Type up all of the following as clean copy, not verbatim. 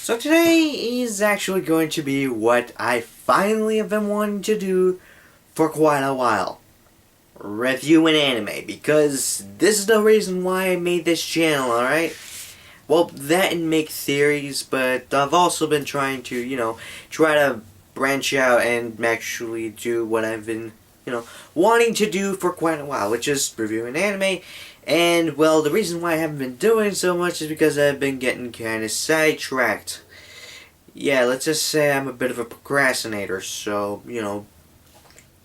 So today is actually going to be what I finally have been wanting to do for quite a while. Review an anime, because this is the reason why I made this channel, alright? Well, that and make theories, but I've also been trying to, try to branch out and actually do what I've been, wanting to do for quite a while, which is review an anime. And, well, the reason why I haven't been doing so much is because I've been getting kind of sidetracked. Yeah, let's just say I'm a bit of a procrastinator, so,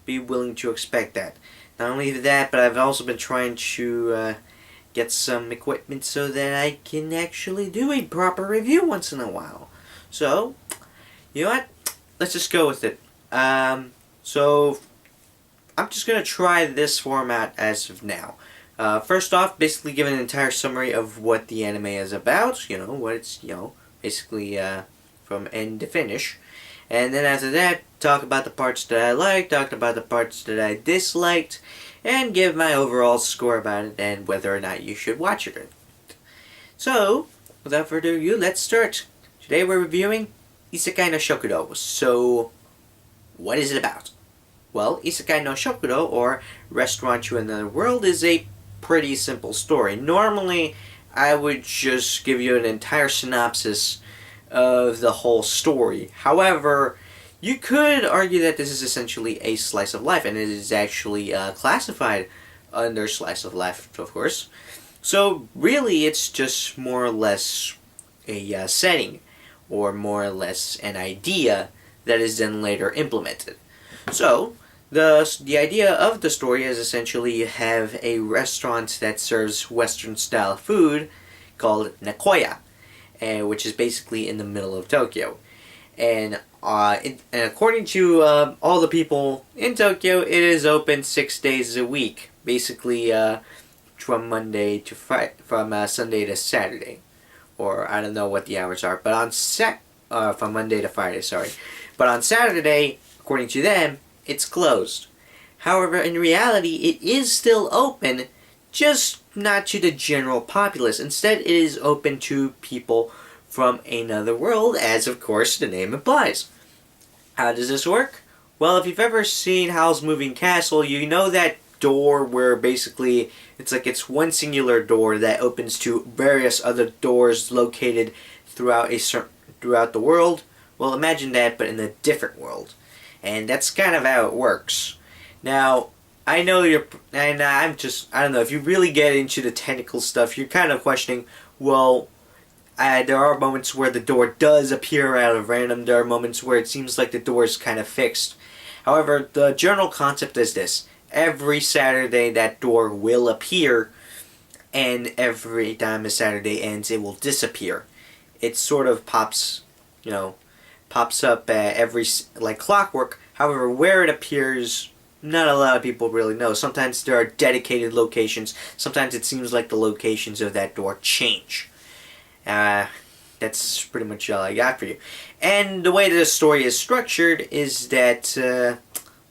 be willing to expect that. Not only that, but I've also been trying to get some equipment so that I can actually do a proper review once in a while. So, you know what? Let's just go with it. So, I'm just going to try this format as of now. First off, basically give an entire summary of what the anime is about, what it's, basically from end to finish. And then after that, talk about the parts that I liked, talk about the parts that I disliked, and give my overall score about it and whether or not you should watch it. So, without further ado, let's start. Today we're reviewing Isekai no Shokudo. So, what is it about? Well, Isekai no Shokudo, or Restaurant to Another World, is a pretty simple story. Normally, I would just give you an entire synopsis of the whole story. However, you could argue that this is essentially a slice of life, and it is actually classified under slice of life, of course. So, really, it's just more or less a setting, or more or less an idea that is then later implemented. So, the idea of the story is essentially you have a restaurant that serves Western-style food called Nakoya, which is basically in the middle of Tokyo. And according to all the people in Tokyo, it is open 6 days a week, basically from Monday to from Sunday to Saturday, or I don't know what the hours are, but on from Monday to Friday, sorry. But on Saturday, according to them, it's closed. However, in reality, it is still open, just not to the general populace. Instead, it is open to people from another world, as of course the name implies. How does this work? Well, if you've ever seen Howl's Moving Castle, you know that door where basically it's one singular door that opens to various other doors located throughout the world. Well, imagine that, but in a different world. And that's kind of how it works. Now, I know I don't know, if you really get into the technical stuff, you're kind of questioning, well, there are moments where the door does appear out of random, there are moments where it seems like the door is kind of fixed. However, the general concept is this: every Saturday that door will appear, and every time a Saturday ends, it will disappear. It sort of pops up every, like clockwork. However, where it appears, not a lot of people really know. Sometimes there are dedicated locations. Sometimes it seems like the locations of that door change. That's pretty much all I got for you. And the way that the story is structured is that,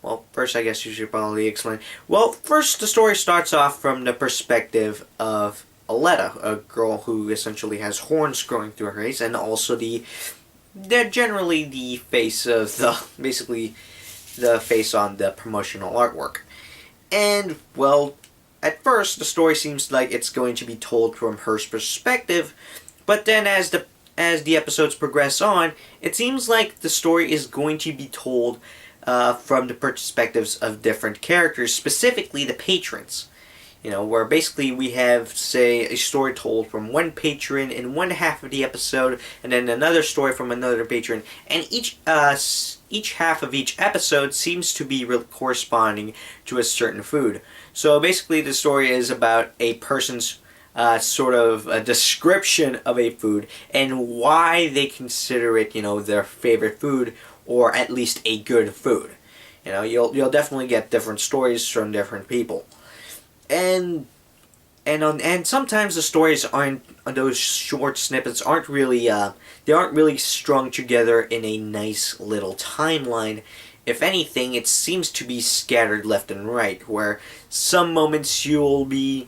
well, first I guess you should probably explain. Well, first the story starts off from the perspective of Aletta, a girl who essentially has horns growing through her face, and also they're generally the face of basically the face on the promotional artwork. And, well, at first the story seems like it's going to be told from her perspective, but then as the episodes progress on, it seems like the story is going to be told from the perspectives of different characters, specifically the patrons. Where basically we have, say, a story told from one patron in one half of the episode, and then another story from another patron, and each half of each episode seems to be corresponding to a certain food. So basically the story is about a person's sort of a description of a food, and why they consider it, their favorite food, or at least a good food. You'll definitely get different stories from different people. And sometimes the stories those short snippets aren't really strung together in a nice little timeline. If anything, it seems to be scattered left and right, where some moments you'll be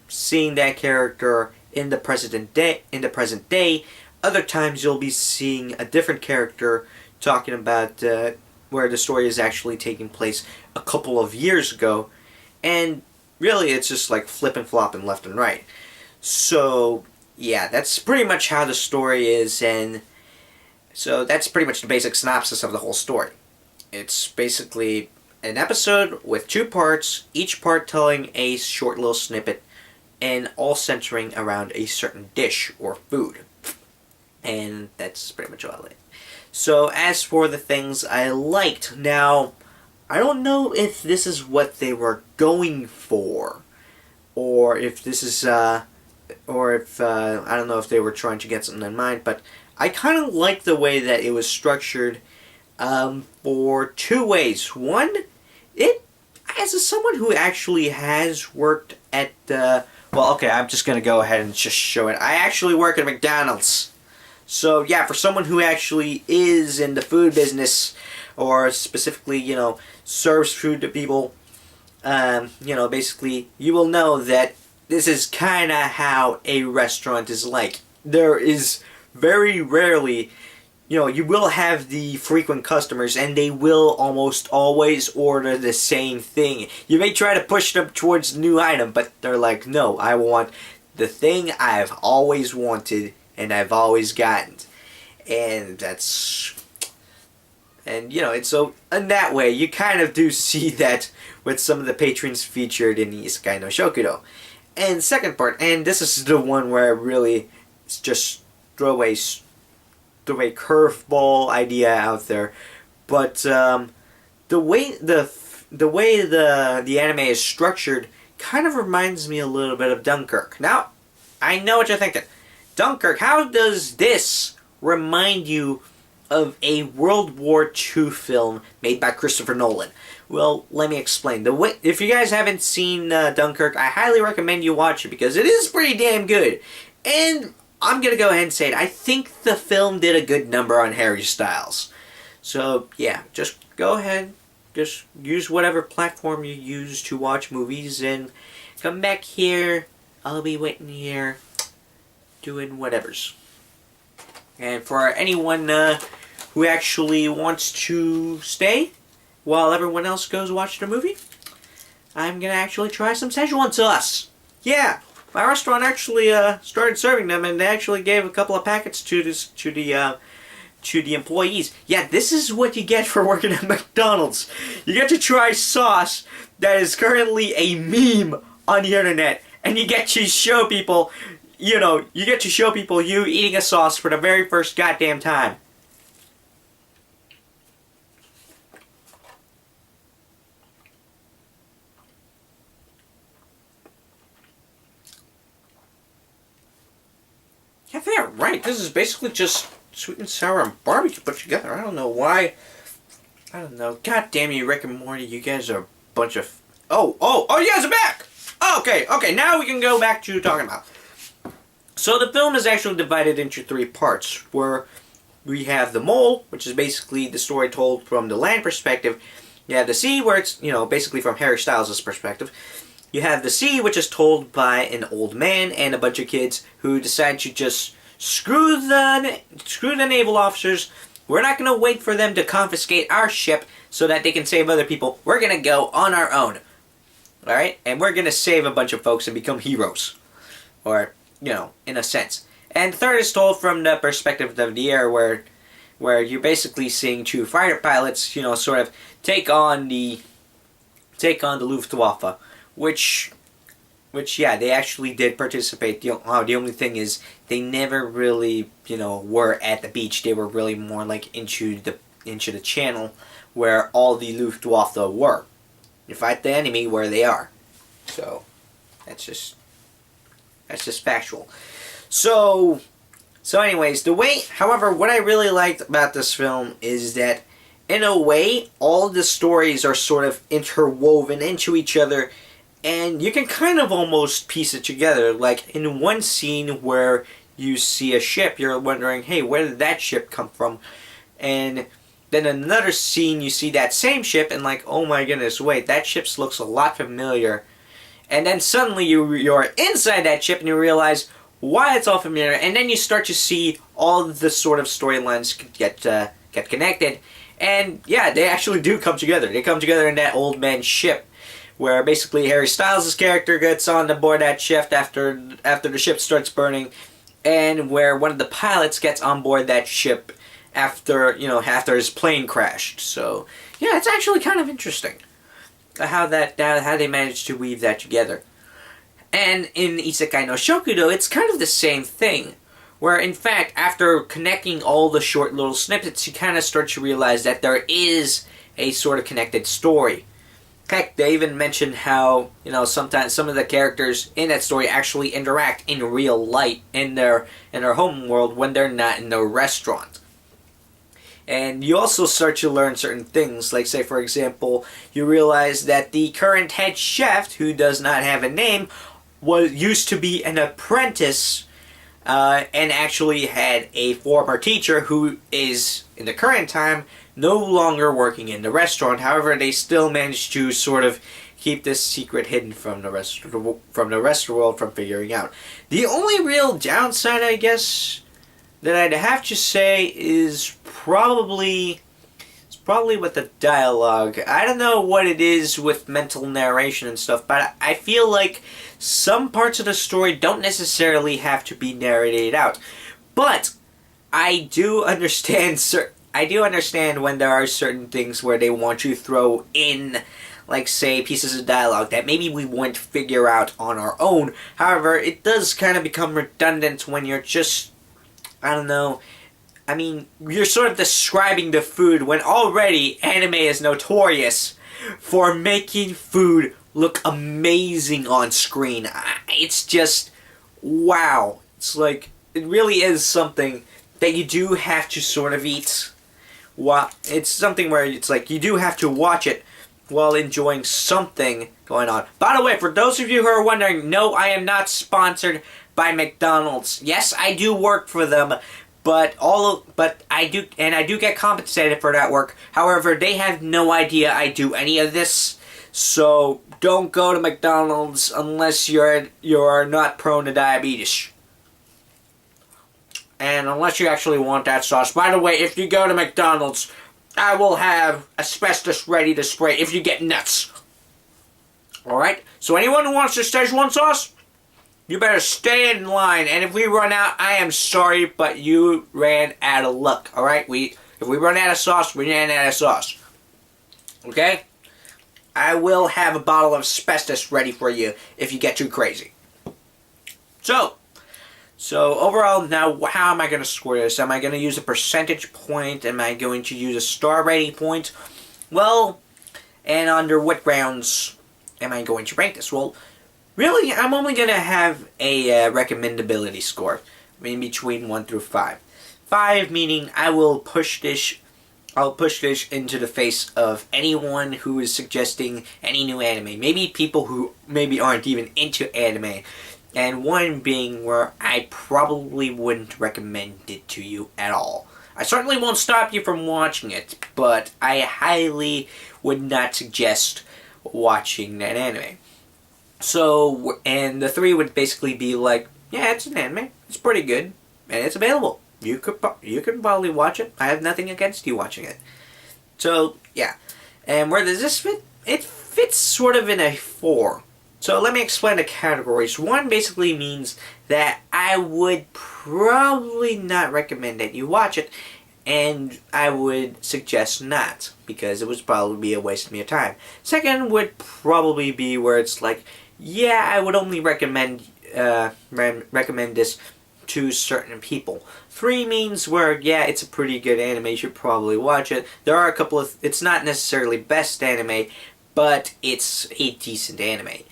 seeing that character in the present day, Other times you'll be seeing a different character talking about where the story is actually taking place a couple of years ago, and really it's just like flipping flopping left and right. So yeah, that's pretty much how the story is, and so that's pretty much the basic synopsis of the whole story. It's basically an episode with 2 parts, each part telling a short little snippet, and all centering around a certain dish or food. And that's pretty much all it. So as for the things I liked, now, I don't know if this is what they were going for, or if this is, I don't know if they were trying to get something in mind, but I kind of like the way that it was structured for 2 ways. One, as someone who actually has worked at, well, okay, I'm just going to go ahead and just show it. I actually work at McDonald's. So, yeah, for someone who actually is in the food business, or specifically, serves food to people, basically, you will know that this is kind of how a restaurant is like. There is very rarely, you will have the frequent customers, and they will almost always order the same thing. You may try to push them towards the new item, but they're like, no, I want the thing I've always wanted and I've always gotten. And that's... And, it's so, in that way, you kind of do see that with some of the patrons featured in the Isekai no Shokudo. And second part, and this is the one where I really just throw a curveball idea out there, but the way the anime is structured kind of reminds me a little bit of Dunkirk. Now, I know what you're thinking. Dunkirk, how does this remind you of a World War II film made by Christopher Nolan? Well, let me explain. If you guys haven't seen Dunkirk, I highly recommend you watch it because it is pretty damn good. And I'm going to go ahead and say it. I think the film did a good number on Harry Styles. So, yeah, just go ahead. Just use whatever platform you use to watch movies and come back here. I'll be waiting here doing whatevers. And for anyone who actually wants to stay while everyone else goes watch the movie, I'm going to actually try some Szechuan sauce. Yeah, my restaurant actually started serving them, and they actually gave a couple of packets to the employees. Yeah, this is what you get for working at McDonald's. You get to try sauce that is currently a meme on the internet, and you get to show people, you eating a sauce for the very first goddamn time. Yeah, they're right. This is basically just sweet and sour and barbecue put together. I don't know why. I don't know. God damn you, Rick and Morty. You guys are a bunch of... Oh, you guys are back! Okay, now we can go back to talking about. So the film is actually divided into 3 parts, where we have the mole, which is basically the story told from the land perspective. You have the sea, where it's, basically from Harry Styles' perspective. You have the sea, which is told by an old man and a bunch of kids who decide to just screw the naval officers. We're not going to wait for them to confiscate our ship so that they can save other people. We're going to go on our own. Alright? And we're going to save a bunch of folks and become heroes. Or, in a sense. And third is told from the perspective of the air, where you're basically seeing 2 fighter pilots, sort of take on the Luftwaffe. Which, yeah, they actually did participate. The only thing is, they never really, were at the beach. They were really more like into the channel where all the Luftwaffe were. You fight the enemy where they are. So, that's just factual. So anyways, however, what I really liked about this film is that, in a way, all the stories are sort of interwoven into each other. And you can kind of almost piece it together. Like, in one scene where you see a ship, you're wondering, hey, where did that ship come from? And then in another scene, you see that same ship, and like, oh my goodness, wait, that ship looks a lot familiar. And then suddenly you're inside that ship, and you realize, why it's all familiar, and then you start to see all the sort of storylines get connected, and yeah, they actually do come together. They come together in that old man's ship, where basically Harry Styles' character gets on board that ship after the ship starts burning, and where one of the pilots gets on board that ship after his plane crashed. So yeah, it's actually kind of interesting how they managed to weave that together. And in Isekai no Shokudo, it's kind of the same thing, where in fact, after connecting all the short little snippets, you kind of start to realize that there is a sort of connected story. Heck, they even mention how, sometimes some of the characters in that story actually interact in real life in their home world when they're not in the restaurant. And you also start to learn certain things, like say for example, you realize that the current head chef, who does not have a name, used to be an apprentice and actually had a former teacher who is, in the current time, no longer working in the restaurant. However, they still managed to sort of keep this secret hidden from the rest of the world from figuring out. The only real downside, I guess, that I'd have to say is probably with the dialogue. I don't know what it is with mental narration and stuff, but I feel like some parts of the story don't necessarily have to be narrated out. But I do understand when there are certain things where they want to throw in, like say, pieces of dialogue that maybe we wouldn't figure out on our own. However, it does kind of become redundant when you're just, I don't know, I mean, you're sort of describing the food when already anime is notorious for making food look amazing on screen. It's just, wow. It's like, it really is something that you do have to sort of eat. It's something where it's like, you do have to watch it while enjoying something going on. By the way, for those of you who are wondering, no, I am not sponsored by McDonald's. Yes, I do work for them, but I do get compensated for that work. However, they have no idea I do any of this. So don't go to McDonald's unless you're not prone to diabetes. And unless you actually want that sauce. By the way, if you go to McDonald's, I will have asbestos ready to spray if you get nuts. Alright? So anyone who wants the Szechuan sauce, you better stay in line. And if we run out, I am sorry, but you ran out of luck. Alright? If we run out of sauce, we ran out of sauce. Okay? I will have a bottle of asbestos ready for you if you get too crazy. So overall, now how am I going to score this? Am I going to use a percentage point? Am I going to use a star rating point? Well, and under what grounds am I going to rank this? Well, really, I'm only going to have a recommendability score. I mean, between 1 through 5. 5 meaning I'll push this into the face of anyone who is suggesting any new anime. Maybe people who maybe aren't even into anime. And 1 being where I probably wouldn't recommend it to you at all. I certainly won't stop you from watching it, but I highly would not suggest watching that anime. So, and the 3 would basically be like, yeah, it's an anime, it's pretty good, and it's available. You can probably watch it. I have nothing against you watching it. So, yeah. And where does this fit? It fits sort of in a 4. So let me explain the categories. 1 basically means that I would probably not recommend that you watch it, and I would suggest not, because it would probably be a waste of your time. 2 would probably be where it's like, yeah, I would only recommend this to certain people. 3 means where, yeah, it's a pretty good anime, you should probably watch it. There are a couple of, it's not necessarily best anime, but it's a decent anime.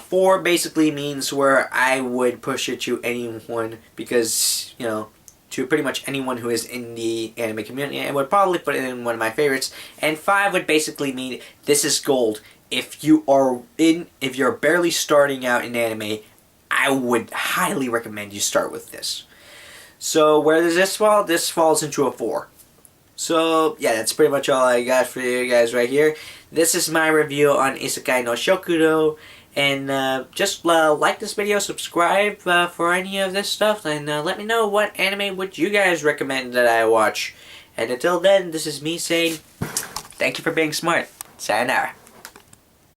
4 basically means where I would push it to anyone, because, to pretty much anyone who is in the anime community, I would probably put it in one of my favorites. And 5 would basically mean this is gold. If you're barely starting out in anime, I would highly recommend you start with this. So where does this fall? This falls into a 4. So yeah, that's pretty much all I got for you guys right here. This is my review on Isekai no Shokudo. And just like this video, subscribe for any of this stuff, and let me know what anime would you guys recommend that I watch. And until then, this is me saying, thank you for being smart. Sayonara.